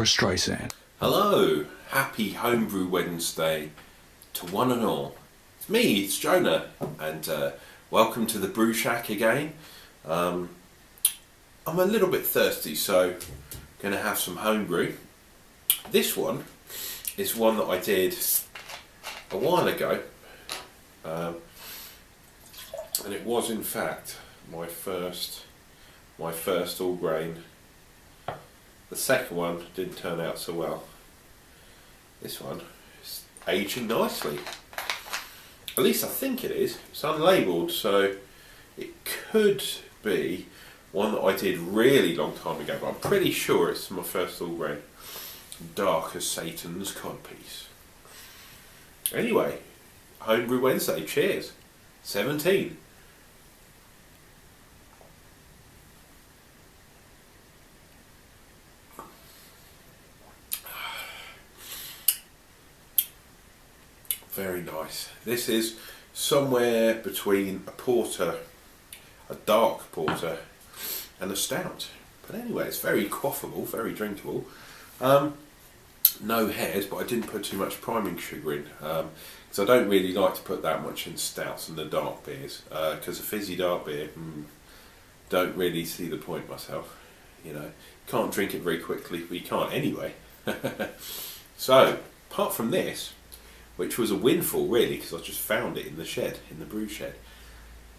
Barbra Streisand. Hello, happy Homebrew Wednesday to one and all. It's me, it's Jonah, and welcome to the Brew Shack again. I'm a little bit thirsty, so going to have some homebrew. This one is one that I did a while ago, and it was in fact my first all grain. The second one didn't turn out so well. This one is aging nicely. At least I think it is. It's unlabelled, so it could be one that I did really long time ago, but I'm pretty sure it's my first all grain. Dark as Satan's codpiece. Anyway, Homebrew Wednesday, cheers. 17. Very nice. This is somewhere between a porter, a dark porter, and a stout. But anyway, it's very quaffable, very drinkable. No heads, but I didn't put too much priming sugar in, because I don't really like to put that much in stouts and the dark beers, because a fizzy dark beer, don't really see the point myself. You know, can't drink it very quickly, but you can't anyway. So, apart from this, which was a windfall really, because I just found it in the shed, in the brew shed.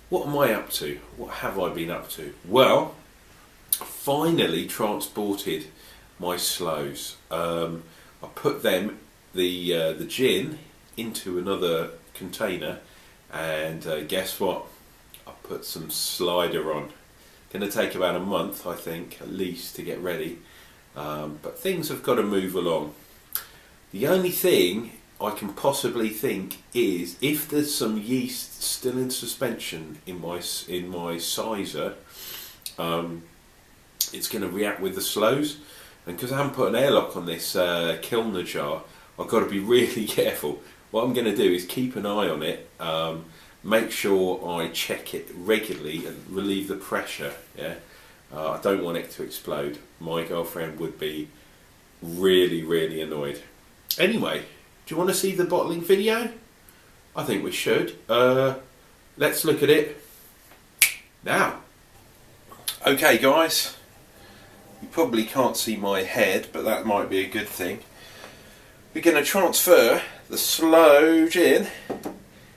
What am I up to? What have I been up to? Well, I finally transported my sloes. I put them, the gin, into another container, and guess what? I put some Slyser on. Going to take about a month, I think, at least, to get ready. But things have got to move along. The only thing I can possibly think is if there's some yeast still in suspension in my Slyser, it's going to react with the sloes, and because I haven't put an airlock on this Kilner jar, I've got to be really careful. What I'm going to do is keep an eye on it, make sure I check it regularly and relieve the pressure. Yeah, I don't want it to explode. My girlfriend would be really annoyed. Anyway, do you want to see the bottling video? I think we should. Let's look at it now. Okay guys, you probably can't see my head, but that might be a good thing. We're going to transfer the sloe gin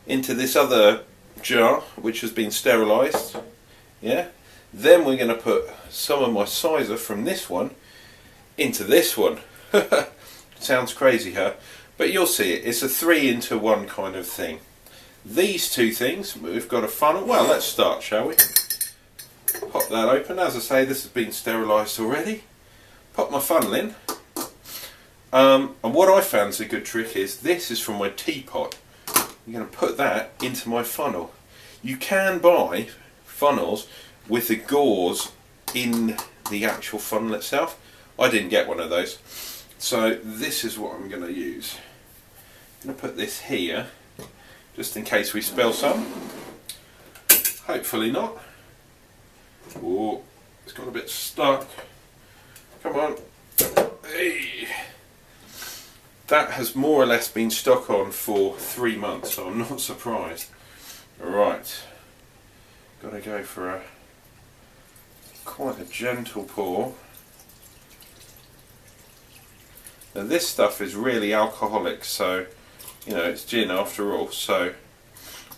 into this other jar, which has been sterilised. Yeah. Then we're going to put some of my Slyser from this one into this one. Sounds crazy, huh? But you'll see it. It's a 3-into-1 kind of thing. These two things, we've got a funnel. Well, let's start, shall we? Pop that open. As I say, this has been sterilised already. Pop my funnel in. And what I found is a good trick is, this is from my teapot. I'm going to put that into my funnel. You can buy funnels with the gauze in the actual funnel itself. I didn't get one of those. So this is what I'm going to use. I'm going to put this here, just in case we spill some. Hopefully not. Oh, it's got a bit stuck. Come on. Hey. That has more or less been stuck on for 3 months, so I'm not surprised. Right. Got to go for quite a gentle pour. Now this stuff is really alcoholic, so you know, it's gin after all, so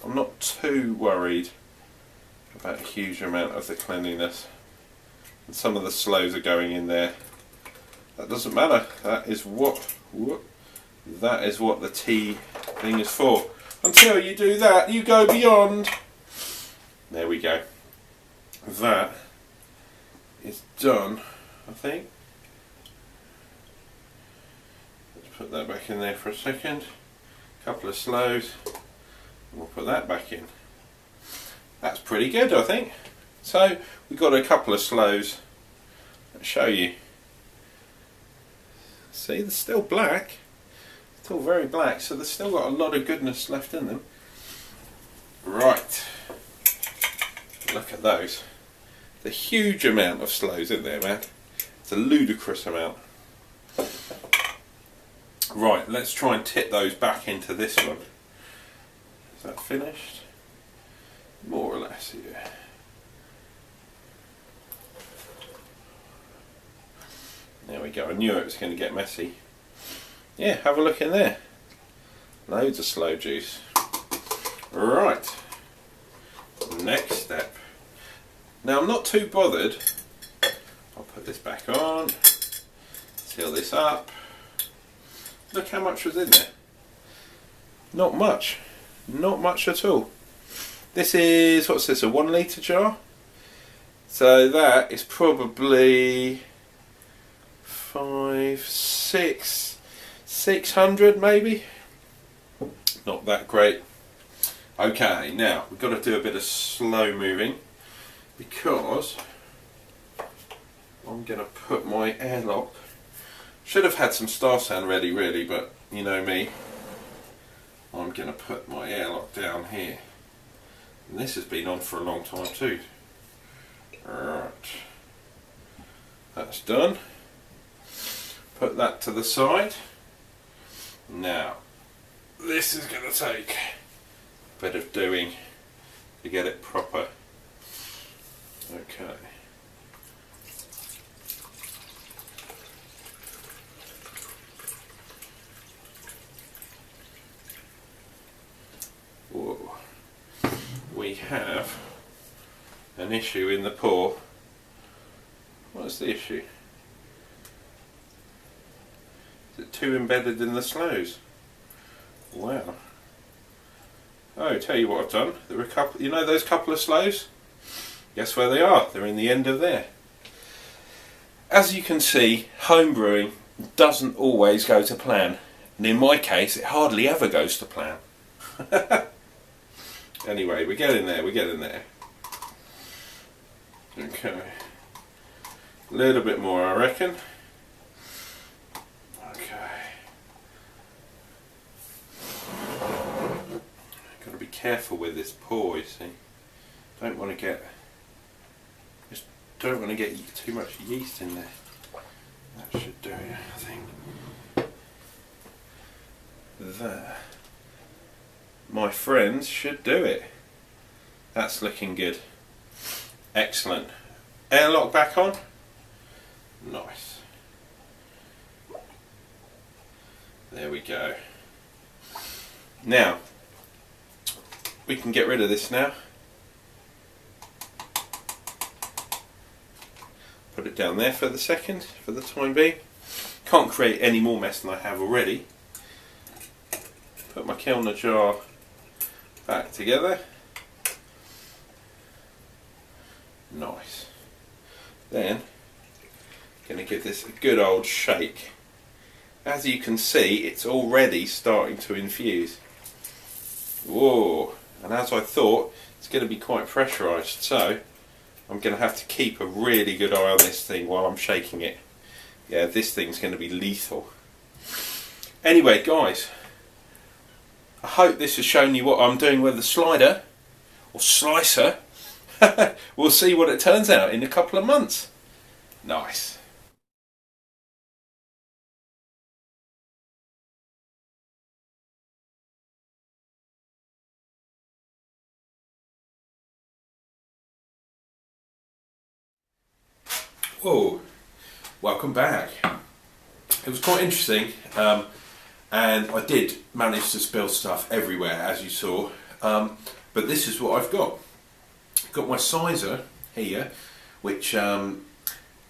I'm not too worried about a huge amount of the cleanliness. And some of the sloes are going in there. That doesn't matter. That is what the tea thing is for. Until you do that, you go beyond. There we go. That is done, I think. Let's put that back in there for a second. Couple of sloes, and we'll put that back in. That's pretty good, I think. So we've got a couple of sloes. I'll show you. See, they're still black, still very black, so they've still got a lot of goodness left in them. Right, look at those. The huge amount of sloes in there, man. It's a ludicrous amount. Right, let's try and tip those back into this one. Is that finished? More or less, yeah. There we go, I knew it was going to get messy. Yeah, have a look in there. Loads of sloe juice. Right, next step. Now I'm not too bothered. I'll put this back on, seal this up. Look how much was in there. Not much. Not much at all. This is, what's this, a 1 litre jar? So that is probably 600 maybe. Not that great. Okay, now we've got to do a bit of slow moving because I'm going to put my airlock. Should have had some star sand ready really, but you know me. I'm going to put my airlock down here. And this has been on for a long time too. Right. That's done. Put that to the side. Now, this is going to take a bit of doing to get it proper. Okay. Whoa. We have an issue in the pour. What's the issue? Is it too embedded in the sloes? Wow. Oh, tell you what I've done. There were a couple, you know those couple of sloes? Guess where they are? They're in the end of there. As you can see, home brewing doesn't always go to plan. And in my case, it hardly ever goes to plan. Anyway, we're getting there, we're getting there. Okay. A little bit more, I reckon. Okay. Got to be careful with this pour, you see. Don't want to get too much yeast in there. That should do it, I think. That, my friends, should do it. That's looking good. Excellent. Airlock back on. Nice. There we go. Now, we can get rid of this now. Put it down there for the second, for the time being. Can't create any more mess than I have already. Put my kilner jar back together. Nice. Then, going to give this a good old shake. As you can see, it's already starting to infuse. Whoa! And as I thought, it's going to be quite pressurised, so I'm going to have to keep a really good eye on this thing while I'm shaking it. Yeah, this thing's going to be lethal. Anyway, guys, I hope this has shown you what I'm doing with the slider, or slicer. We'll see what it turns out in a couple of months. Nice. Whoa, welcome back. It was quite interesting, and I did manage to spill stuff everywhere, as you saw, but this is what I've got. I've got my Slyser here, which I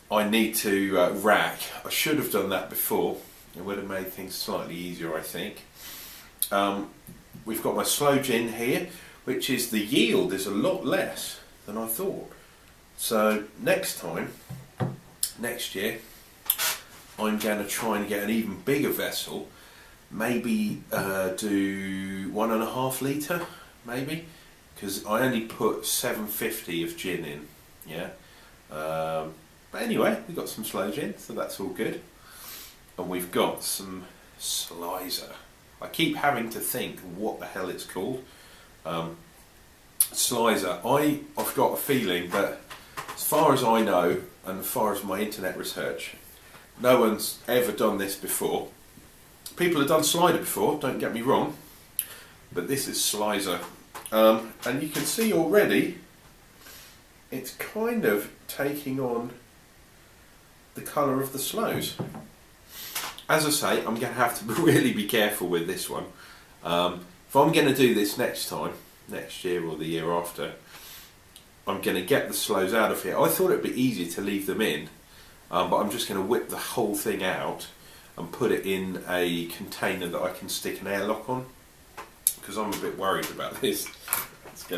need to rack. I should have done that before. It would have made things slightly easier, I think. We've got my sloe gin here, which is, the yield is a lot less than I thought. So next time, next year, I'm going to try and get an even bigger vessel, maybe do 1.5 litre, maybe, because I only put 750 of gin in, yeah. But anyway, we've got some sloe gin, so that's all good. And we've got some Slyser. I keep having to think what the hell it's called. Slyser. I've got a feeling that, as far as I know, and as far as my internet research, no one's ever done this before. People have done cider before, don't get me wrong, but this is Slyser. And you can see already it's kind of taking on the colour of the sloes. As I say, I'm going to have to really be careful with this one. If I'm going to do this next time, next year or the year after, I'm going to get the sloes out of here. I thought it'd be easier to leave them in, but I'm just going to whip the whole thing out and put it in a container that I can stick an airlock on, because I'm a bit worried about this. It's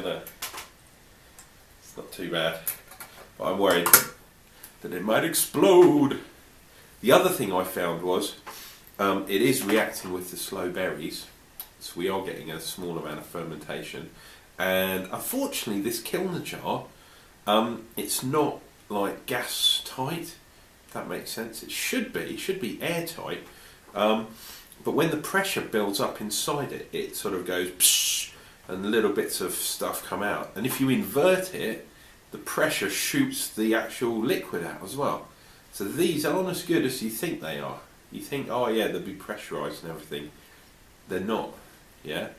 not too bad, but I'm worried that it might explode. The other thing I found was it is reacting with the sloe berries, so we are getting a small amount of fermentation. And unfortunately, this kilner jar, it's not like gas tight, if that makes sense. It should be airtight, but when the pressure builds up inside it, it sort of goes psh, and little bits of stuff come out. And if you invert it, the pressure shoots the actual liquid out as well. So these aren't as good as you think they are. You think, oh yeah, they'll be pressurised and everything. They're not, yeah?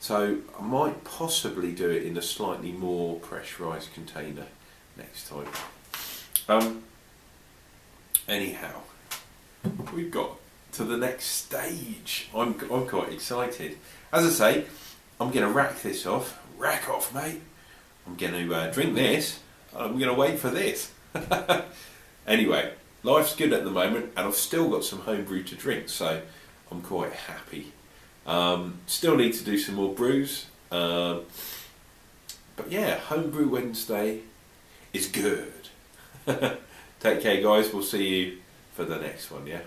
So I might possibly do it in a slightly more pressurised container next time. Anyhow, we've got to the next stage. I'm quite excited. As I say, I'm going to rack this off. Rack off, mate. I'm going to drink this. I'm going to wait for this. Anyway, life's good at the moment, and I've still got some homebrew to drink, so I'm quite happy. Still need to do some more brews, but yeah, Homebrew Wednesday is good. Take care, guys. We'll see you for the next one, yeah?